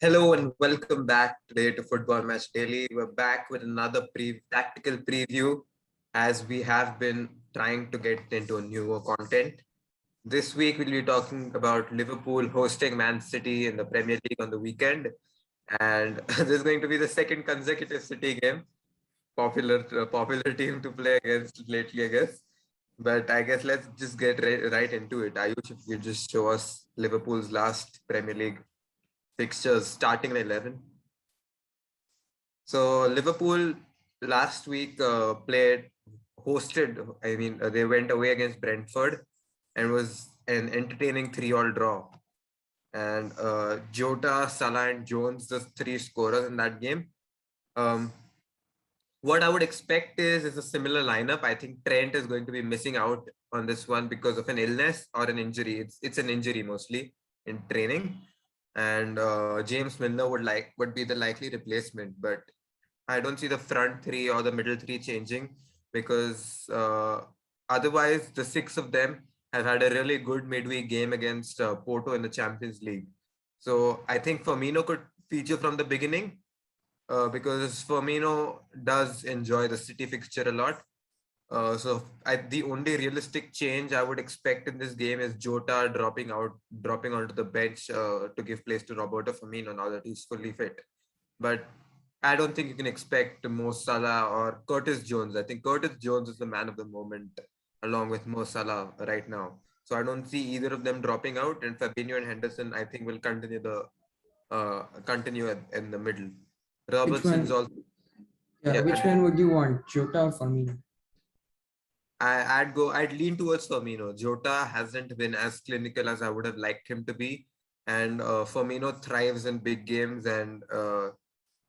Hello and welcome back today to Football Match Daily. We're back with another tactical preview as we have been trying to get into newer content. This week we'll be talking about Liverpool hosting Man City in the Premier League on the weekend. And this is going to be the second consecutive City game. Popular team to play against lately, I guess. But I guess let's just get right into it. Ayush, if you just show us Liverpool's last Premier League fixtures starting in 11. So Liverpool last week they went away against Brentford and was an entertaining 3-all draw. And Jota, Salah and Jones, the three scorers in that game. What I would expect is a similar lineup. I think Trent is going to be missing out on this one because of an illness or an injury. It's an injury mostly in training. And James Milner would be the likely replacement, but I don't see the front three or the middle three changing because otherwise the six of them have had a really good midweek game against Porto in the Champions League. So I think Firmino could feature from the beginning because Firmino does enjoy the City fixture a lot. The only realistic change I would expect in this game is Jota dropping onto the bench to give place to Roberto Firmino now that he's fully fit. But I don't think you can expect Mo Salah or Curtis Jones. I think Curtis Jones is the man of the moment along with Mo Salah right now. So I don't see either of them dropping out, and Fabinho and Henderson I think will continue in the middle. Which Robertson's one? also Yeah, which one would you want, Jota or Firmino? I'd lean towards Firmino. Jota hasn't been as clinical as I would have liked him to be, and Firmino thrives in big games. And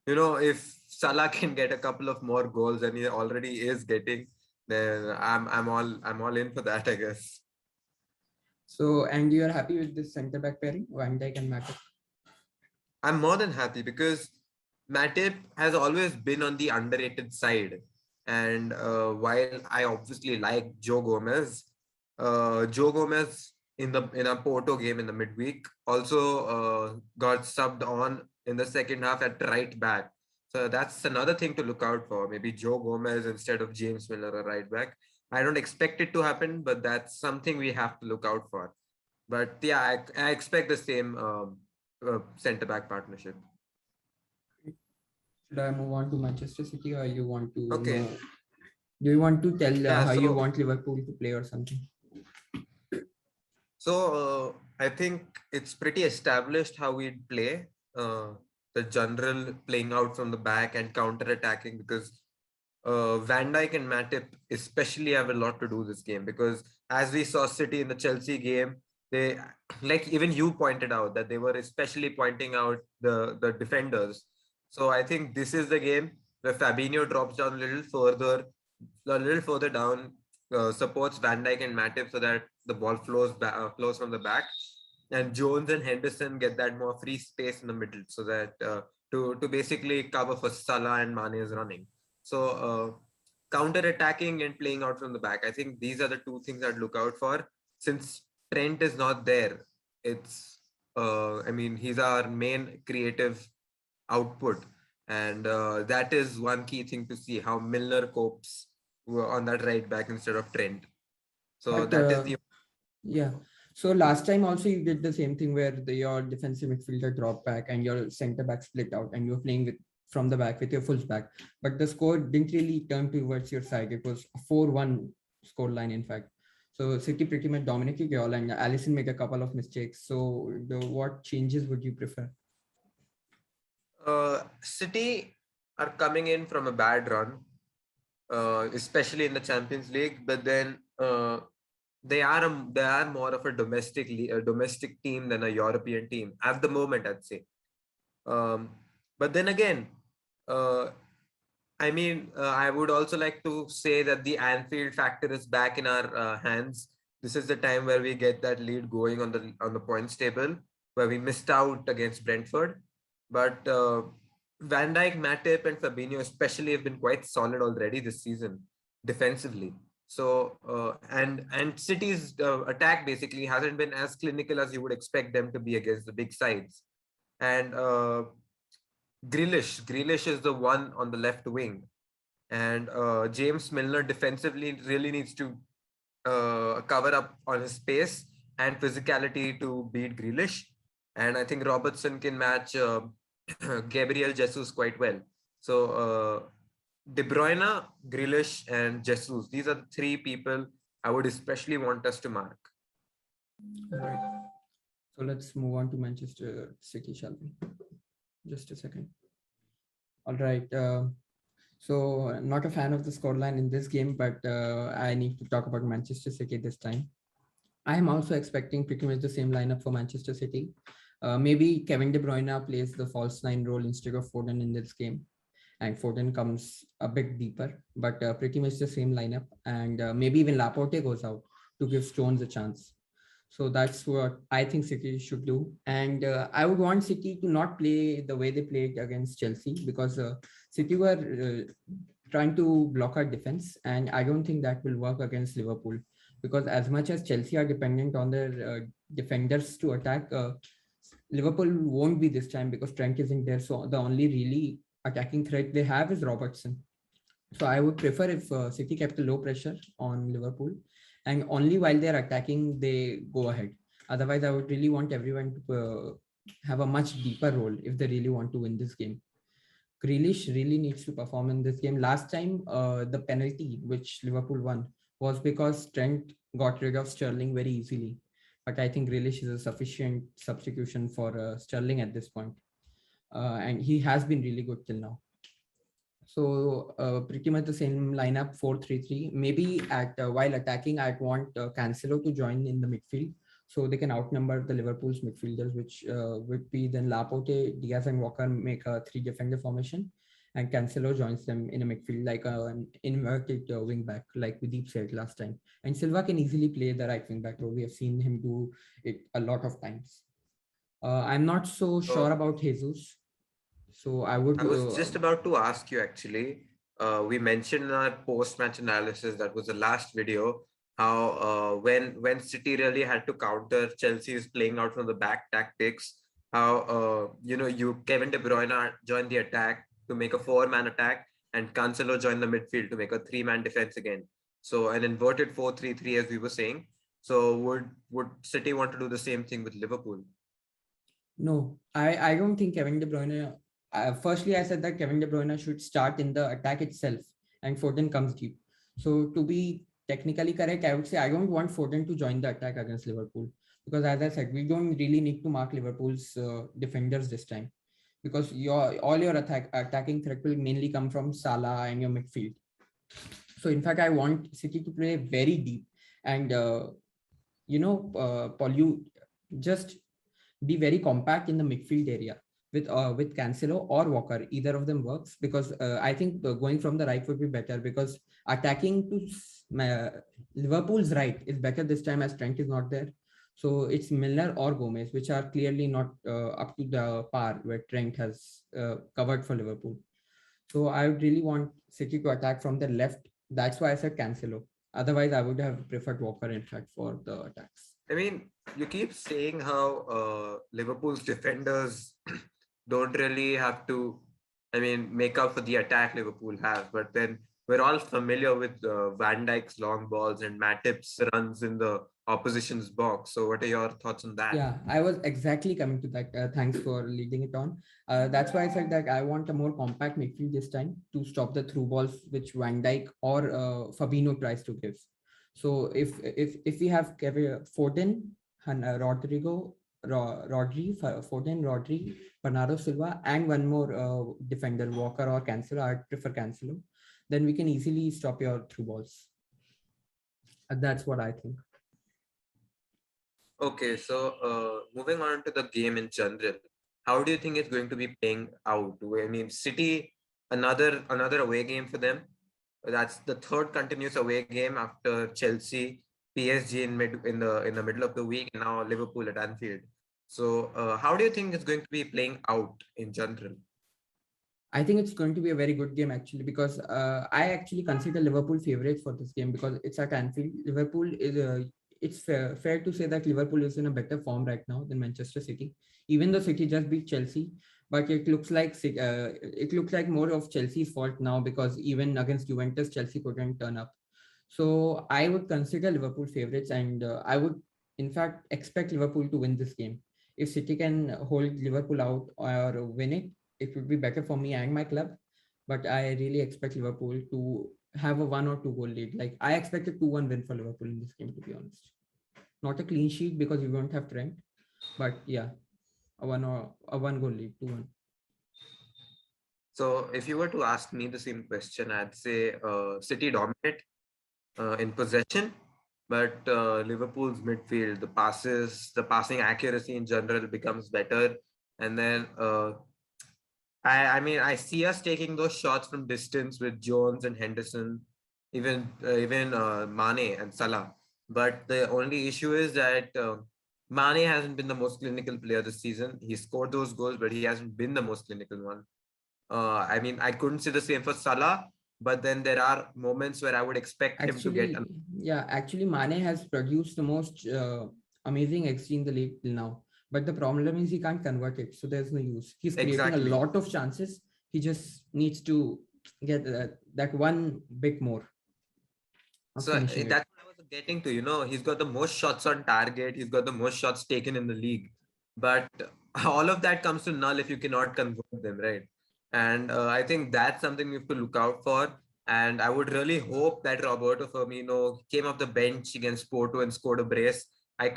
if Salah can get a couple of more goals than he already is getting, then I'm all in for that, I guess. So, and you are happy with this centre back pairing, Van Dijk and Matip? I'm more than happy because Matip has always been on the underrated side. And while I obviously like Joe Gomez in a Porto game in the midweek also got subbed on in the second half at right back. So that's another thing to look out for. Maybe Joe Gomez instead of James Milner, a right back. I don't expect it to happen, but that's something we have to look out for. But yeah, I expect the same centre back partnership. Should I move on to Manchester City, or you want to Okay. know? Do you want to tell Yeah. how you So want Liverpool to play or something? I think it's pretty established how we'd play. The general playing out from the back and counter attacking because Van Dijk and Matip especially have a lot to do this game because as we saw City in the Chelsea game, they like even you pointed out that they were especially pointing out the defenders. So I think this is the game where Fabinho drops down a little further down, supports Van Dijk and Matip so that the ball flows from the back, and Jones and Henderson get that more free space in the middle so that to basically cover for Salah and Mane's running. So counter attacking and playing out from the back. I think these are the two things I'd look out for. Since Trent is not there, he's our main creative output, and that is one key thing to see how Milner copes on that right back instead of Trent. So But that is the yeah. So last time also you did the same thing where your defensive midfielder dropped back and your centre back split out, and you were playing with from the back with your full back. But the score didn't really turn towards your side. It was a 4-1 score line, in fact. So City pretty much dominated you all, and Allison made a couple of mistakes. So what changes would you prefer? City are coming in from a bad run, especially in the Champions League. But then they are more of a domestic team than a European team at the moment, I'd say. But then again, uh, I would also like to say that the Anfield factor is back in our hands. This is the time where we get that lead going on the points table, where we missed out against Brentford. But Van Dijk, Matip, and Fabinho especially have been quite solid already this season defensively. So and City's attack basically hasn't been as clinical as you would expect them to be against the big sides. and Grealish is the one on the left wing, and James Milner defensively really needs to cover up on his pace and physicality to beat Grealish. And I think Robertson can match Gabriel Jesus quite well. So De Bruyne, Grealish, and Jesus. These are the three people I would especially want us to mark. All right. So let's move on to Manchester City, shall we? Just a second. All right. So not a fan of the scoreline in this game, but I need to talk about Manchester City this time. I am also expecting pretty much the same lineup for Manchester City. Maybe Kevin De Bruyne plays the false nine role instead of Foden in this game, and Foden comes a bit deeper, but pretty much the same lineup. And maybe even Laporte goes out to give Stones a chance. So that's what I think City should do. And I would want City to not play the way they played against Chelsea, because City were trying to block our defense. And I don't think that will work against Liverpool, because as much as Chelsea are dependent on their defenders to attack, Liverpool won't be this time because Trent isn't there. So the only really attacking threat they have is Robertson. So I would prefer if City kept a low pressure on Liverpool, and only while they're attacking they go ahead. Otherwise, I would really want everyone to have a much deeper role if they really want to win this game. Grealish really needs to perform in this game. Last time, the penalty which Liverpool won was because Trent got rid of Sterling very easily. But I think Grealish is a sufficient substitution for Sterling at this point. And he has been really good till now. So pretty much the same lineup, 4-3-3. Maybe at while attacking, I'd want Cancelo to join in the midfield, so they can outnumber the Liverpool's midfielders, which would be then Laporte, Diaz, and Walker make a three defender formation, and Cancelo joins them in a midfield like an inverted wing back, like Deep said last time. And Silva can easily play the right wing back role. We have seen him do it a lot of times. I'm not so sure So about Jesus, so I would. I was just about to ask you actually. We mentioned in our post-match analysis, that was the last video, how when City really had to counter Chelsea's playing out from the back tactics, how you Kevin De Bruyne joined the attack to make a four-man attack, and Cancelo joined the midfield to make a three-man defense again. So an inverted 4-3-3, as we were saying. So would City want to do the same thing with Liverpool? No, I don't think Kevin De Bruyne. Firstly, I said that Kevin De Bruyne should start in the attack itself, and Foden comes deep. So to be technically correct, I would say I don't want Foden to join the attack against Liverpool, because, as I said, we don't really need to mark Liverpool's defenders this time, because all your attacking threat will mainly come from Salah and your midfield. So in fact, I want City to play very deep, and Paul, you just be very compact in the midfield area with Cancelo or Walker. Either of them works, because I think going from the right would be better, because attacking to Liverpool's right is better this time as Trent is not there. So it's Milner or Gomez, which are clearly not up to the par where Trent has covered for Liverpool. So I would really want City to attack from the left. That's why I said Cancelo. Otherwise, I would have preferred Walker, in fact, for the attacks. I mean, you keep saying how Liverpool's defenders don't really have to, I mean, make up for the attack Liverpool has. But then we're all familiar with Van Dijk's long balls and Matip's runs in the opposition's box. So, what are your thoughts on that? Yeah, I was exactly coming to that. Thanks for leading it on. That's why I said that I want a more compact midfield this time to stop the through balls which Van Dijk or Fabinho tries to give. So if we have Foden, Rodrigo, Rodri, Foden, Rodri, Bernardo Silva, and one more defender, Walker or Cancelo, I prefer Cancelo, then we can easily stop your through balls. That's what I think. Okay, so moving on to the game in general, how do you think it's going to be playing out? I mean, City, another away game for them. That's the third continuous away game after Chelsea, PSG in the middle of the week, and now Liverpool at Anfield. So, how do you think it's going to be playing out in general? I think it's going to be a very good game, actually, because I actually consider Liverpool favorites for this game because it's at Anfield. Liverpool is it's fair to say that Liverpool is in a better form right now than Manchester City, even though City just beat Chelsea, but it looks like more of Chelsea's fault now because even against Juventus, Chelsea couldn't turn up. So I would consider Liverpool favorites, and I would, in fact, expect Liverpool to win this game. If City can hold Liverpool out or win it, it would be better for me and my club. But I really expect Liverpool to have a 1 or 2 goal lead. Like I expect a 2-1 win for Liverpool in this game, to be honest. Not a clean sheet because we won't have Trent, but yeah, a 1 goal lead, 2-1. So if you were to ask me the same question, I'd say City dominate in possession, but Liverpool's midfield, the passing accuracy in general becomes better, and then I mean, I see us taking those shots from distance with Jones and Henderson, even Mane and Salah. But the only issue is that Mane hasn't been the most clinical player this season. He scored those goals, but he hasn't been the most clinical one. I mean, I couldn't say the same for Salah, but then there are moments where I would expect him to get. Actually, Mane has produced the most amazing XG in the league till now. But the problem is he can't convert it, so there's no use. He's creating a Exactly. lot of chances. He just needs to get that one bit more of So finishing it. that's what I was getting to. He's got the most shots on target. He's got the most shots taken in the league. But all of that comes to null if you cannot convert them, right? And I think that's something we have to look out for. And I would really hope that Roberto Firmino came off the bench against Porto and scored a brace. I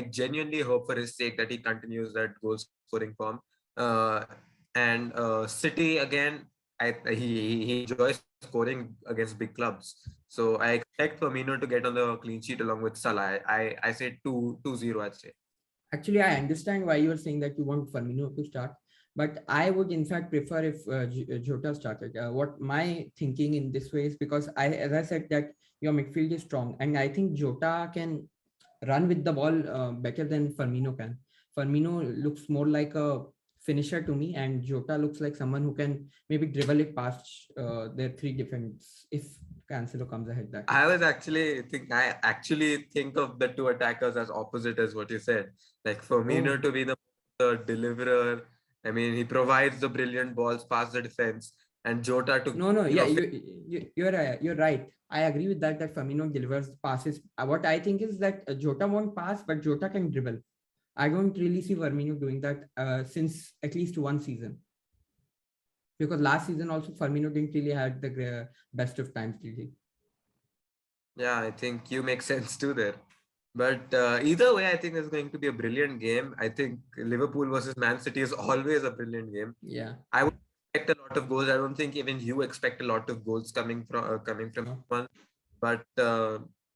genuinely hope for his sake that he continues that goal scoring form. Uh, and City again, he enjoys scoring against big clubs. So I expect Firmino to get on the clean sheet along with Salah. I say 2-0, I'd say. Actually, I understand why you are saying that you want Firmino to start, but I would in fact prefer if Jota started. What my thinking in this way is because as I said, that your midfield is strong, and I think Jota can run with the ball better than Firmino can. Firmino looks more like a finisher to me, and Jota looks like someone who can maybe dribble it past their three defenders if Cancelo comes ahead. That is. I actually think of the two attackers as opposite as what you said. Like Firmino Oh. to be the deliverer. I mean, he provides the brilliant balls past the defense, and Jota to No, yeah, you're right. I agree with that. That Firmino delivers passes. What I think is that Jota won't pass, but Jota can dribble. I don't really see Firmino doing that since at least one season. Because last season also Firmino didn't really had the best of times, did he? Yeah, I think you make sense too there. But either way, I think it's going to be a brilliant game. I think Liverpool versus Man City is always a brilliant game. Yeah. I would expect a lot of goals. I don't think even you expect a lot of goals coming from No. one. But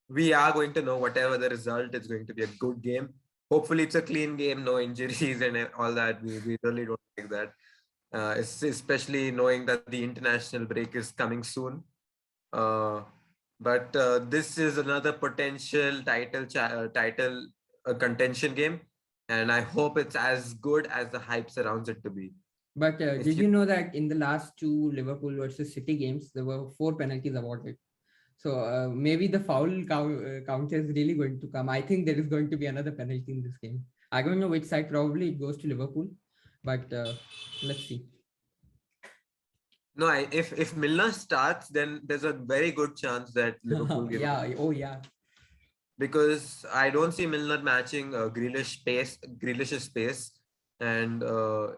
we are going to know whatever the result. It's going to be a good game. Hopefully, it's a clean game, no injuries and all that. We really don't like that. Especially knowing that the international break is coming soon. Uh, but this is another potential title contention game, and I hope it's as good as the hype surrounds it to be. But If did you you know that in the last two Liverpool versus City games, there were 4 penalties awarded? So maybe the count is really going to come. I think there is going to be another penalty in this game. I don't know which side. Probably it goes to Liverpool, but let's see. No, if Milner starts, then there's a very good chance that Liverpool give up, Yeah. Oh yeah. because I don't see Milner matching Grealish's pace. And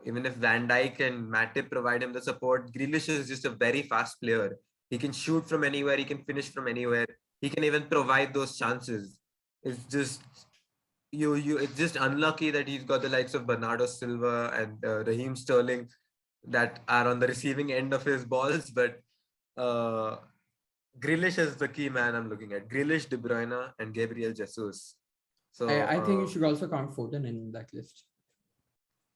even if Van Dijk and Matip provide him the support, Grealish is just a very fast player. He can shoot from anywhere. He can finish from anywhere. He can even provide those chances. It's just It's just unlucky that he's got the likes of Bernardo Silva and Raheem Sterling that are on the receiving end of his balls. But uh, Grealish is the key man I'm looking at. Grealish, De Bruyne, and Gabriel Jesus. So I think you should also count Foden in that list.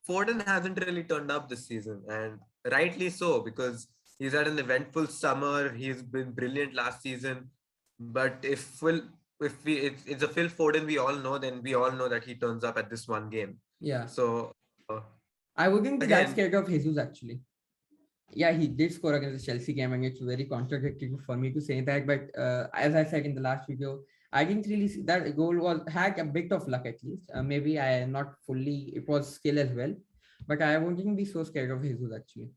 Foden hasn't really turned up this season, and rightly so, because he's had an eventful summer. He's been brilliant last season. But if it's a Phil Foden we all know, then we all know that he turns up at this one game. Yeah. So I wouldn't be that again, scared of Jesus actually. Yeah, he did score against the Chelsea game, and it's very contradictory for me to say that. But as I said in the last video, I didn't really see that goal was had a bit of luck at least. Maybe I not fully. It was skill as well, but I wouldn't be so scared of Jesus actually.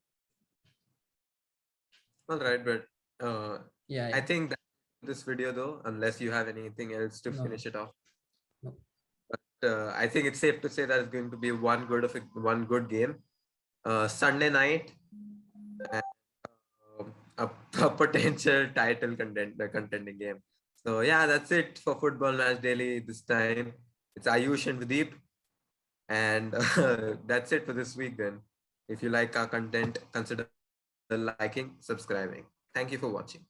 All right, but uh, Yeah, I yeah. think that this video though, unless you have anything else to No, no, finish it off. no. I think it's safe to say that it's going to be one good game. Sunday night, and, a potential title contending game. So yeah, that's it for Football Match Daily this time. It's Ayush and Videep, and that's it for this week. Then, if you like our content, consider liking, subscribing. Thank you for watching.